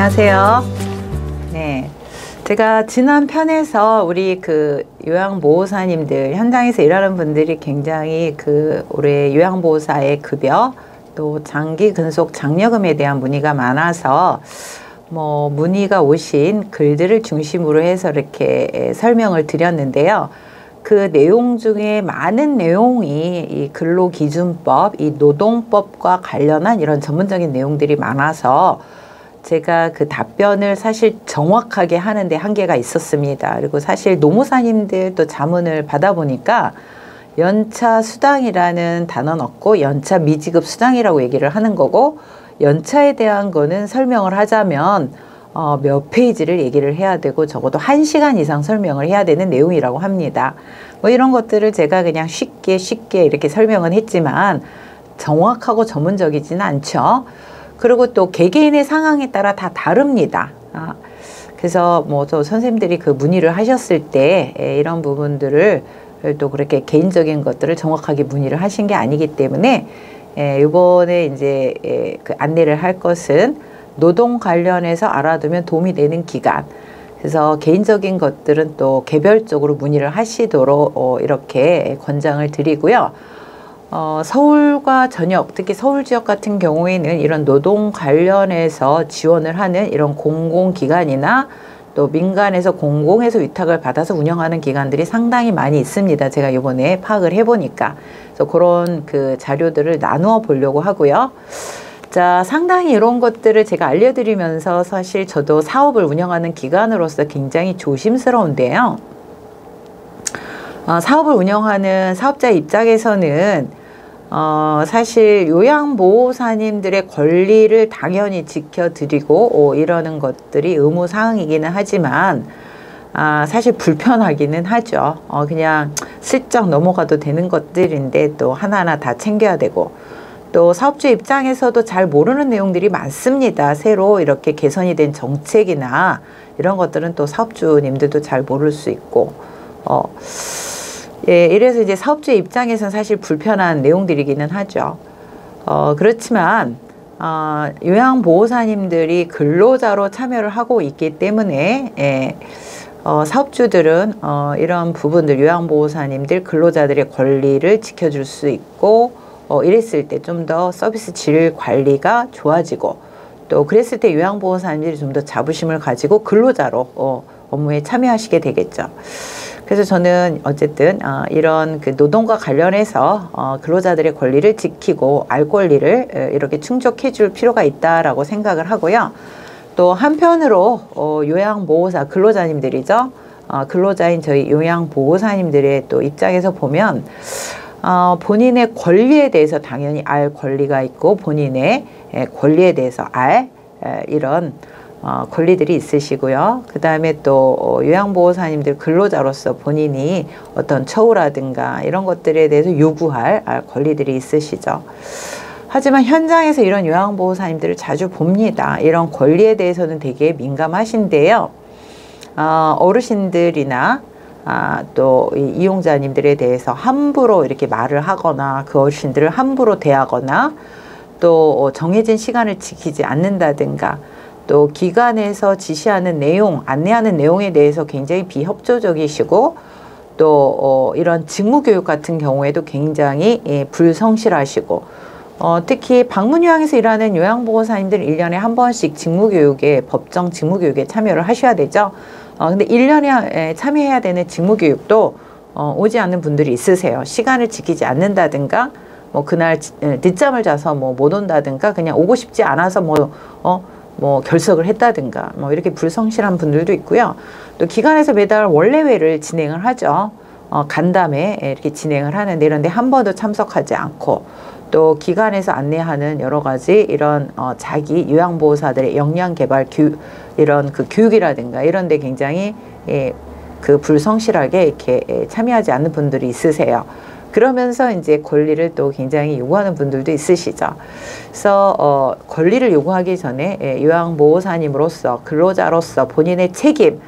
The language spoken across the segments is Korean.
안녕하세요. 네. 제가 지난 편에서 우리 그 요양보호사님들, 현장에서 일하는 분들이 굉장히 올해 요양보호사의 급여, 또 장기 근속 장려금에 대한 문의가 많아서 문의가 오신 글들을 중심으로 해서 이렇게 설명을 드렸는데요. 그 내용 중에 많은 내용이 이 근로기준법, 이 노동법과 관련한 이런 전문적인 내용들이 많아서 제가 그 답변을 사실 정확하게 하는데 한계가 있었습니다. 그리고 사실 노무사님들 또 자문을 받아보니까 연차 수당이라는 단어는 없고 연차 미지급 수당이라고 얘기를 하는 거고, 연차에 대한 거는 설명을 하자면 몇 페이지를 얘기를 해야 되고 적어도 1시간 이상 설명을 해야 되는 내용이라고 합니다. 이런 것들을 제가 그냥 쉽게 이렇게 설명은 했지만 정확하고 전문적이지는 않죠. 그리고 또 개개인의 상황에 따라 다 다릅니다. 그래서 또 선생님들이 그 문의를 하셨을 때 이런 부분들을 또 그렇게 개인적인 것들을 정확하게 문의를 하신 게 아니기 때문에 이번에 이제 그 안내를 할 것은 노동 관련해서 알아두면 도움이 되는 기간. 그래서 개인적인 것들은 또 개별적으로 문의를 하시도록 이렇게 권장을 드리고요. 서울과 전역, 특히 서울 지역 같은 경우에는 이런 노동 관련해서 지원을 하는 이런 공공기관이나 또 민간에서 공공에서 위탁을 받아서 운영하는 기관들이 상당히 많이 있습니다. 제가 이번에 파악을 해보니까. 그래서 그런 그 자료들을 나누어 보려고 하고요. 자, 상당히 이런 것들을 제가 알려드리면서 사실 저도 사업을 운영하는 기관으로서 굉장히 조심스러운데요. 사업을 운영하는 사업자 입장에서는 사실 요양보호사님들의 권리를 당연히 지켜드리고 이러는 것들이 의무사항이기는 하지만 사실 불편하기는 하죠. 그냥 슬쩍 넘어가도 되는 것들인데 또 하나하나 다 챙겨야 되고, 또 사업주 입장에서도 잘 모르는 내용들이 많습니다. 새로 이렇게 개선이 된 정책이나 이런 것들은 또 사업주님들도 잘 모를 수 있고, 이래서 이제 사업주 입장에서는 사실 불편한 내용들이기는 하죠. 그렇지만 요양보호사님들이 근로자로 참여를 하고 있기 때문에 사업주들은 이런 부분들, 요양보호사님들 근로자들의 권리를 지켜줄 수 있고, 이랬을 때 좀 더 서비스 질 관리가 좋아지고, 또 그랬을 때 요양보호사님들이 좀 더 자부심을 가지고 근로자로 업무에 참여하시게 되겠죠. 그래서 저는 어쨌든 이런 그 노동과 관련해서 근로자들의 권리를 지키고 알 권리를 이렇게 충족해 줄 필요가 있다라고 생각을 하고요. 또 한편으로 요양보호사 근로자님들이죠. 근로자인 저희 요양보호사님들의 또 입장에서 보면 본인의 권리에 대해서 당연히 알 권리가 있고, 본인의 권리에 대해서 알 이런 권리들이 있으시고요. 그 다음에 또 요양보호사님들 근로자로서 본인이 어떤 처우라든가 이런 것들에 대해서 요구할 권리들이 있으시죠. 하지만 현장에서 이런 요양보호사님들을 자주 봅니다. 이런 권리에 대해서는 되게 민감하신데요. 어르신들이나 또 이용자님들에 대해서 함부로 이렇게 말을 하거나 그 어르신들을 함부로 대하거나, 또 정해진 시간을 지키지 않는다든가, 또 기관에서 지시하는 내용, 안내하는 내용에 대해서 굉장히 비협조적이시고, 또 이런 직무교육 같은 경우에도 굉장히 불성실하시고, 특히 방문요양에서 일하는 요양보호사님들은 1년에 한 번씩 직무교육에, 법정 직무교육에 참여를 하셔야 되죠. 근데 1년에 참여해야 되는 직무교육도 오지 않는 분들이 있으세요. 시간을 지키지 않는다든가, 그날 늦잠을 자서 못 온다든가, 그냥 오고 싶지 않아서 결석을 했다든가, 이렇게 불성실한 분들도 있고요. 또 기관에서 매달 원래회를 진행을 하죠. 간담회 이렇게 진행을 하는데, 이런데 한 번도 참석하지 않고, 또 기관에서 안내하는 여러 가지 이런 자기 요양보호사들의 역량개발 이런 그 교육이라든가 이런 데 굉장히 그 불성실하게 이렇게 참여하지 않는 분들이 있으세요. 그러면서 이제 권리를 또 굉장히 요구하는 분들도 있으시죠. 그래서 권리를 요구하기 전에 요양보호사님으로서, 근로자로서 본인의 책임,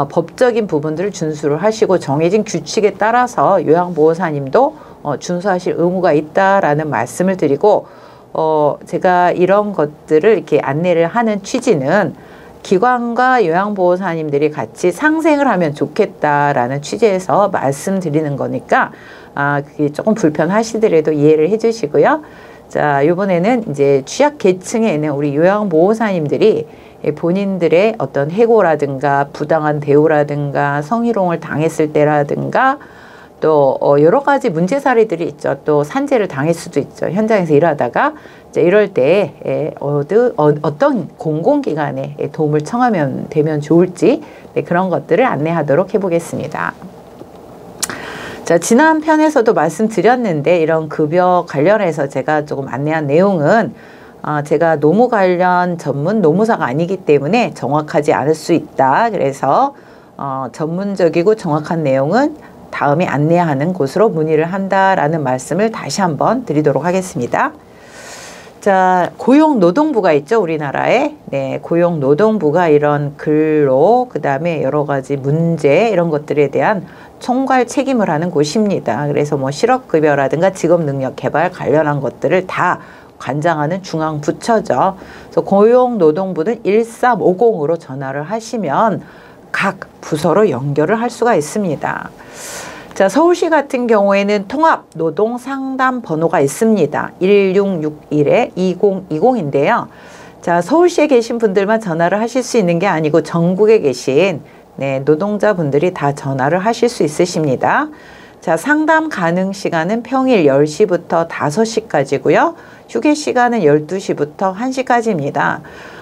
법적인 부분들을 준수를 하시고 정해진 규칙에 따라서 요양보호사님도 준수하실 의무가 있다라는 말씀을 드리고, 제가 이런 것들을 이렇게 안내를 하는 취지는 기관과 요양보호사님들이 같이 상생을 하면 좋겠다라는 취지에서 말씀드리는 거니까 그게 조금 불편하시더라도 이해를 해주시고요. 자, 이번에는 이제 취약 계층에 있는 우리 요양보호사님들이 본인들의 어떤 해고라든가 부당한 대우라든가 성희롱을 당했을 때라든가 또 여러 가지 문제 사례들이 있죠. 또 산재를 당할 수도 있죠. 현장에서 일하다가 이제 이럴 때 어떤 공공기관에 도움을 청하면 되면 좋을지 그런 것들을 안내하도록 해보겠습니다. 자, 지난 편에서도 말씀드렸는데 이런 급여 관련해서 제가 조금 안내한 내용은 제가 노무 관련 전문 노무사가 아니기 때문에 정확하지 않을 수 있다. 그래서 전문적이고 정확한 내용은 다음에 안내하는 곳으로 문의를 한다라는 말씀을 다시 한번 드리도록 하겠습니다. 자, 고용노동부가 있죠, 우리나라에. 네, 고용노동부가 이런 근로, 그 다음에 여러 가지 문제, 이런 것들에 대한 총괄 책임을 하는 곳입니다. 그래서 뭐 실업급여라든가 직업능력 개발 관련한 것들을 다 관장하는 중앙부처죠. 그래서 고용노동부는 1350으로 전화를 하시면 각 부서로 연결을 할 수가 있습니다. 자, 서울시 같은 경우에는 통합 노동 상담 번호가 있습니다. 1661-2020인데요. 자, 서울시에 계신 분들만 전화를 하실 수 있는 게 아니고 전국에 계신 노동자분들이 다 전화를 하실 수 있으십니다. 자, 상담 가능 시간은 평일 10시부터 5시까지고요. 휴게 시간은 12시부터 1시까지입니다.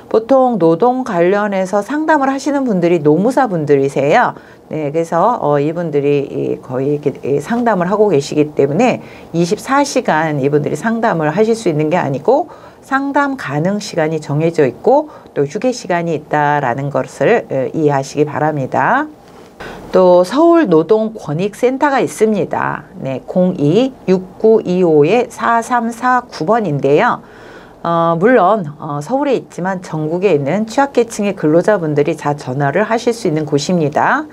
보통 노동 관련해서 상담을 하시는 분들이 노무사 분들이세요. 네, 그래서 이분들이 거의 상담을 하고 계시기 때문에 24시간 이분들이 상담을 하실 수 있는 게 아니고 상담 가능 시간이 정해져 있고 또 휴게 시간이 있다라는 것을 이해하시기 바랍니다. 또 서울노동권익센터가 있습니다. 네, 02-6925-4349번인데요. 물론 서울에 있지만 전국에 있는 취약계층의 근로자분들이 다 전화를 하실 수 있는 곳입니다.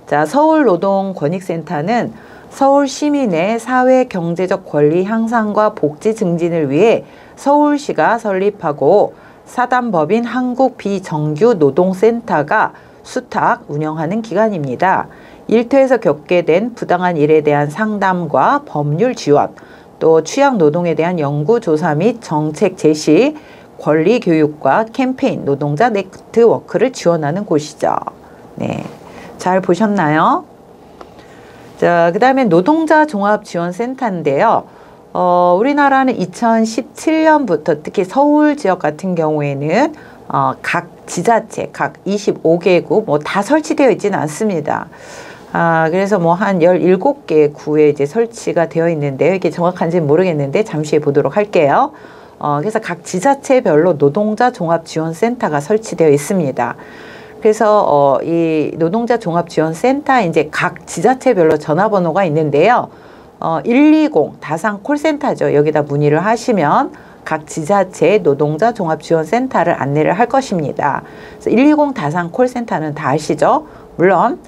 자, 서울노동권익센터는 서울 시민의 사회 경제적 권리 향상과 복지 증진을 위해 서울시가 설립하고 사단법인 한국비정규노동센터가 수탁 운영하는 기관입니다. 일터에서 겪게 된 부당한 일에 대한 상담과 법률 지원, 또 취약 노동에 대한 연구 조사 및 정책 제시, 권리 교육과 캠페인, 노동자 네트워크를 지원하는 곳이죠. 네, 잘 보셨나요? 자, 그 다음에 노동자 종합지원센터인데요. 우리나라는 2017년부터 특히 서울 지역 같은 경우에는 각 지자체, 각 25개국 뭐 다 설치되어 있지는 않습니다. 그래서 뭐 한 17개 구에 이제 설치가 되어 있는데요. 이게 정확한지는 모르겠는데 잠시 보도록 할게요. 그래서 각 지자체별로 노동자 종합지원센터가 설치되어 있습니다. 그래서 이 노동자 종합지원센터 이제 각 지자체별로 전화번호가 있는데요. 120 다산 콜센터죠. 여기다 문의를 하시면 각 지자체 노동자 종합지원센터를 안내를 할 것입니다. 그래서 120 다산 콜센터는 다 아시죠? 물론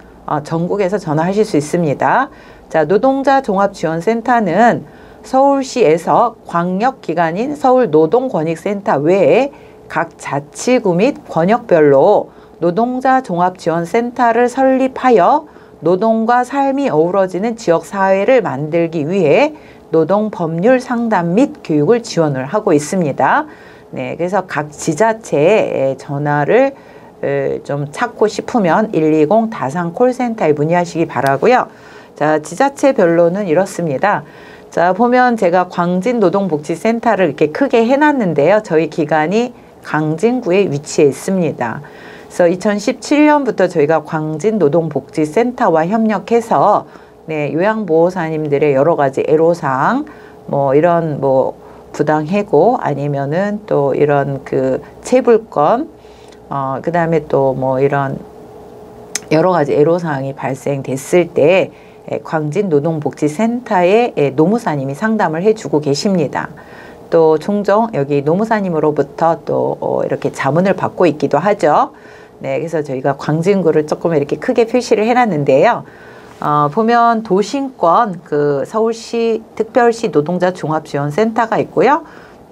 전국에서 전화하실 수 있습니다. 자, 노동자 종합지원센터는 서울시에서 광역기관인 서울노동권익센터 외에 각 자치구 및 권역별로 노동자 종합지원센터를 설립하여 노동과 삶이 어우러지는 지역사회를 만들기 위해 노동법률 상담 및 교육을 지원을 하고 있습니다. 네, 그래서 각 지자체에 전화를 좀 찾고 싶으면 120 다산 콜센터에 문의하시기 바라고요. 자, 지자체별로는 이렇습니다. 자, 보면 제가 광진노동복지센터를 이렇게 크게 해놨는데요. 저희 기관이 강진구에 위치해 있습니다. 그래서 2017년부터 저희가 광진노동복지센터와 협력해서 요양보호사님들의 여러 가지 애로사항, 뭐 이런 뭐 부당해고 아니면은 또 이런 그 체불권, 그 다음에 또 뭐 이런 여러 가지 애로사항이 발생됐을 때 광진노동복지센터에 노무사님이 상담을 해주고 계십니다. 또 종종 여기 노무사님으로부터 또 이렇게 자문을 받고 있기도 하죠. 네, 그래서 저희가 광진구를 조금 이렇게 크게 표시를 해놨는데요. 보면 도심권 그 서울시 특별시 노동자 종합지원센터가 있고요.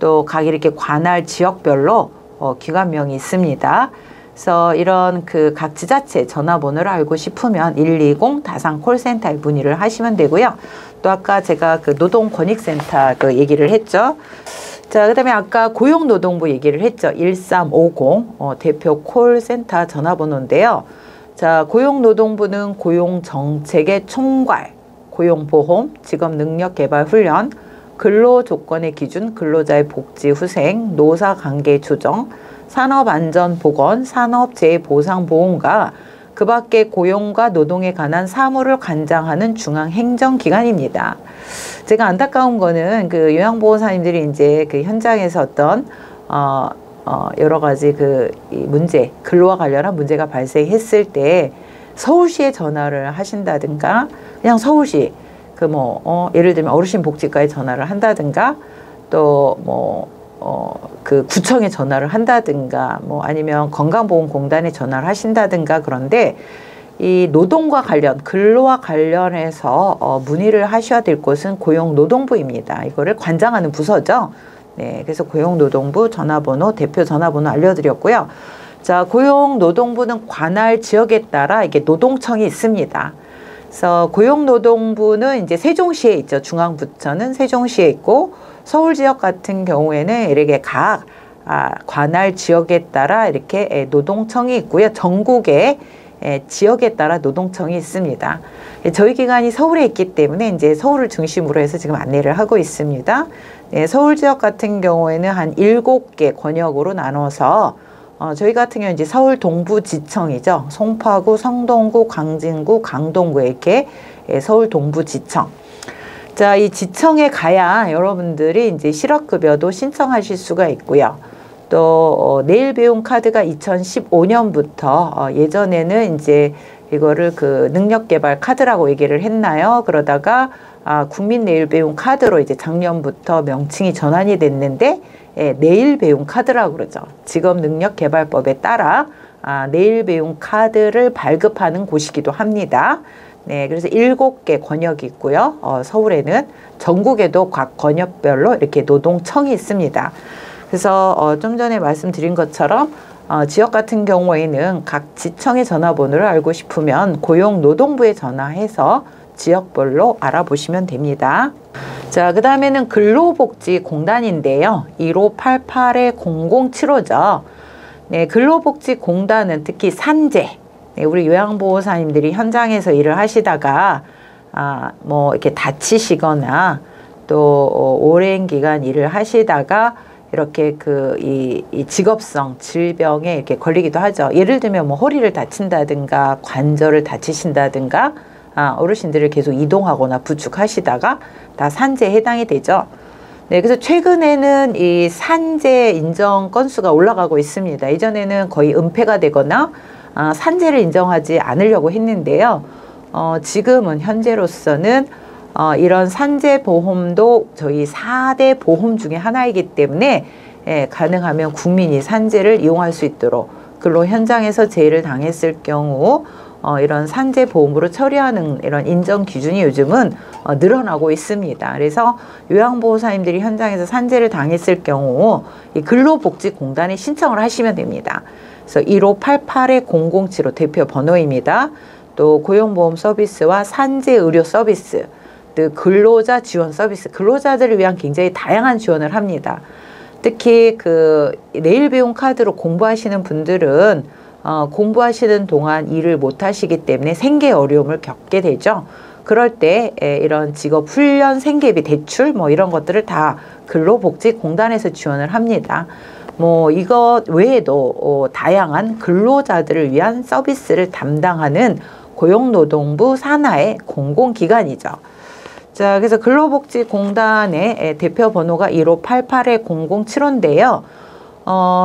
또 각 이렇게 관할 지역별로 기관명이 있습니다. 그래서 이런 그 각 지자체 전화번호를 알고 싶으면 120 다산 콜센터에 문의를 하시면 되고요. 또 아까 제가 그 노동권익센터 그 얘기를 했죠. 자, 그다음에 아까 고용노동부 얘기를 했죠. 1350 대표 콜센터 전화번호인데요. 자, 고용노동부는 고용정책의 총괄, 고용보험, 직업능력개발훈련, 근로조건의 기준, 근로자의 복지 후생, 노사관계 조정, 산업안전보건, 산업재해보상보험과 그 밖에 고용과 노동에 관한 사무를 관장하는 중앙행정기관입니다. 제가 안타까운 거는 그 요양보호사님들이 이제 그 현장에서 어떤 여러 가지 그 문제, 근로와 관련한 문제가 발생했을 때 서울시에 전화를 하신다든가, 그냥 서울시 그 예를 들면 어르신 복지과에 전화를 한다든가, 또 그 구청에 전화를 한다든가, 아니면 건강보험공단에 전화를 하신다든가. 그런데 이 노동과 관련, 근로와 관련해서 문의를 하셔야 될 곳은 고용노동부입니다. 이거를 관장하는 부서죠. 네, 그래서 고용노동부 전화번호, 대표 전화번호 알려드렸고요. 자, 고용노동부는 관할 지역에 따라 이게 노동청이 있습니다. 그래서 고용노동부는 이제 세종시에 있죠. 중앙부처는 세종시에 있고, 서울 지역 같은 경우에는 이렇게 각 관할 지역에 따라 이렇게 노동청이 있고요. 전국에 지역에 따라 노동청이 있습니다. 저희 기관이 서울에 있기 때문에 이제 서울을 중심으로 해서 지금 안내를 하고 있습니다. 네, 서울 지역 같은 경우에는 한 7개 권역으로 나눠서 저희 같은 경우는 이제 서울 동부지청이죠. 송파구, 성동구, 광진구, 강동구 이렇게 서울 동부지청. 자, 이 지청에 가야 여러분들이 이제 실업급여도 신청하실 수가 있고요. 또 내일 배움 카드가 2015년부터 예전에는 이제 이거를 그 능력개발 카드라고 얘기를 했나요? 그러다가 국민 내일 배움 카드로 이제 작년부터 명칭이 전환이 됐는데 내일 배움 카드라고 그러죠. 직업능력개발법에 따라 내일 배움 카드를 발급하는 곳이기도 합니다. 네, 그래서 7개 권역이 있고요. 서울에는 전국에도 각 권역별로 이렇게 노동청이 있습니다. 그래서 좀 전에 말씀드린 것처럼 지역 같은 경우에는 각 지청의 전화번호를 알고 싶으면 고용노동부에 전화해서 지역별로 알아보시면 됩니다. 자, 그 다음에는 근로복지공단인데요. 1588-0075죠. 네, 근로복지공단은 특히 산재, 네, 우리 요양보호사님들이 현장에서 일을 하시다가 이렇게 다치시거나 또 오랜 기간 일을 하시다가 이렇게 이 직업성 질병에 이렇게 걸리기도 하죠. 예를 들면 허리를 다친다든가 관절을 다치신다든가 어르신들을 계속 이동하거나 부축하시다가 다 산재에 해당이 되죠. 네, 그래서 최근에는 이 산재 인정 건수가 올라가고 있습니다. 이전에는 거의 은폐가 되거나 산재를 인정하지 않으려고 했는데요. 지금은 현재로서는 이런 산재 보험도 저희 4대 보험 중에 하나이기 때문에 가능하면 국민이 산재를 이용할 수 있도록 근로 현장에서 재해를 당했을 경우 이런 산재 보험으로 처리하는 이런 인정 기준이 요즘은 늘어나고 있습니다. 그래서 요양보호사님들이 현장에서 산재를 당했을 경우 이 근로복지공단에 신청을 하시면 됩니다. 그래서 1588-0075 대표 번호입니다. 또 고용보험 서비스와 산재 의료 서비스, 또 근로자 지원 서비스, 근로자들을 위한 굉장히 다양한 지원을 합니다. 특히 그 내일 배움 카드로 공부하시는 분들은 공부하시는 동안 일을 못 하시기 때문에 생계 어려움을 겪게 되죠. 그럴 때 이런 직업 훈련, 생계비 대출 이런 것들을 다 근로복지공단에서 지원을 합니다. 이것 외에도 다양한 근로자들을 위한 서비스를 담당하는 고용노동부 산하의 공공기관이죠. 자, 그래서 근로복지공단의 대표 번호가 1588-0075인데요.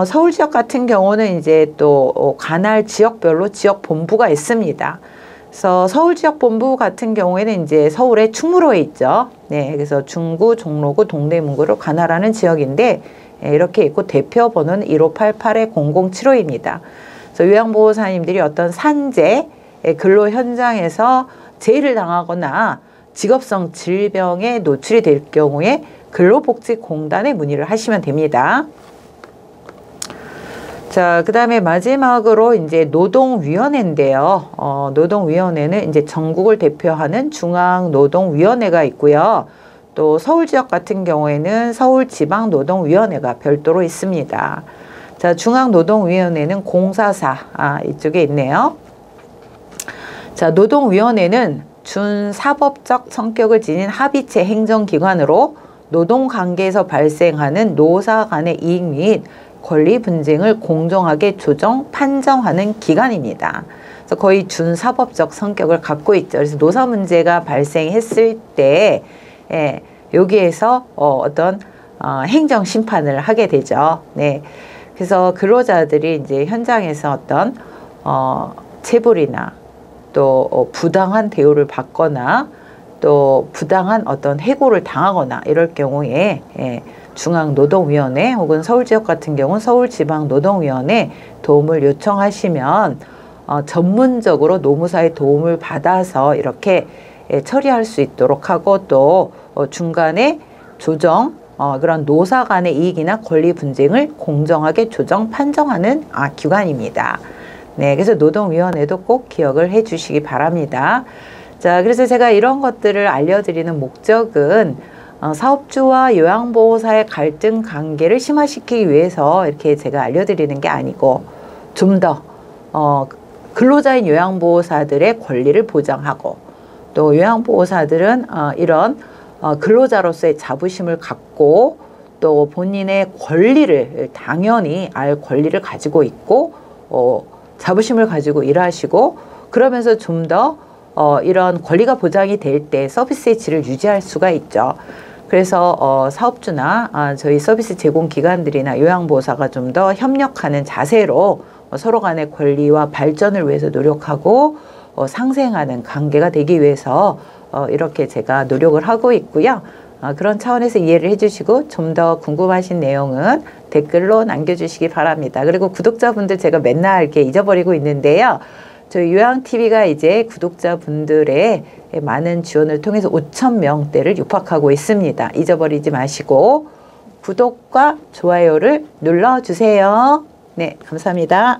서울 지역 같은 경우는 이제 또 관할 지역별로 지역 본부가 있습니다. 그래서 서울 지역 본부 같은 경우에는 이제 서울의 충무로에 있죠. 네, 그래서 중구, 종로구, 동대문구를 관할하는 지역인데 이렇게 있고 대표 번호는 1588-0075입니다. 그래서 요양보호사님들이 어떤 산재, 근로 현장에서 재해를 당하거나 직업성 질병에 노출이 될 경우에 근로복지공단에 문의를 하시면 됩니다. 자, 그 다음에 마지막으로 이제 노동위원회인데요. 노동위원회는 이제 전국을 대표하는 중앙노동위원회가 있고요. 또 서울 지역 같은 경우에는 서울지방노동위원회가 별도로 있습니다. 자, 중앙노동위원회는 공사사, 이쪽에 있네요. 자, 노동위원회는 준사법적 성격을 지닌 합의체 행정기관으로 노동관계에서 발생하는 노사 간의 이익 및 권리 분쟁을 공정하게 조정, 판정하는 기관입니다. 그래서 거의 준사법적 성격을 갖고 있죠. 그래서 노사 문제가 발생했을 때 여기에서 어떤 행정 심판을 하게 되죠. 네. 그래서 근로자들이 이제 현장에서 어떤 체불이나 또 부당한 대우를 받거나 또 부당한 어떤 해고를 당하거나 이럴 경우에 중앙노동위원회 혹은 서울지역 같은 경우는 서울지방노동위원회 도움을 요청하시면 전문적으로 노무사의 도움을 받아서 이렇게 처리할 수 있도록 하고 또 중간에 조정 그런 노사 간의 이익이나 권리 분쟁을 공정하게 조정 판정하는 기관입니다. 네, 그래서 노동위원회도 꼭 기억을 해 주시기 바랍니다. 자, 그래서 제가 이런 것들을 알려드리는 목적은 사업주와 요양보호사의 갈등 관계를 심화시키기 위해서 이렇게 제가 알려드리는 게 아니고 좀 더 근로자인 요양보호사들의 권리를 보장하고 또 요양보호사들은 이런 근로자로서의 자부심을 갖고 또 본인의 권리를 당연히 알 권리를 가지고 있고 자부심을 가지고 일하시고 그러면서 좀 더 이런 권리가 보장이 될 때 서비스의 질을 유지할 수가 있죠. 그래서 사업주나 저희 서비스 제공 기관들이나 요양보호사가 좀 더 협력하는 자세로 서로 간의 권리와 발전을 위해서 노력하고 상생하는 관계가 되기 위해서 이렇게 제가 노력을 하고 있고요. 그런 차원에서 이해를 해주시고 좀 더 궁금하신 내용은 댓글로 남겨주시기 바랍니다. 그리고 구독자분들 제가 맨날 이렇게 잊어버리고 있는데요. 저희 요양TV가 이제 구독자분들의 많은 지원을 통해서 5,000명대를 육박하고 있습니다. 잊어버리지 마시고 구독과 좋아요를 눌러주세요. 네, 감사합니다.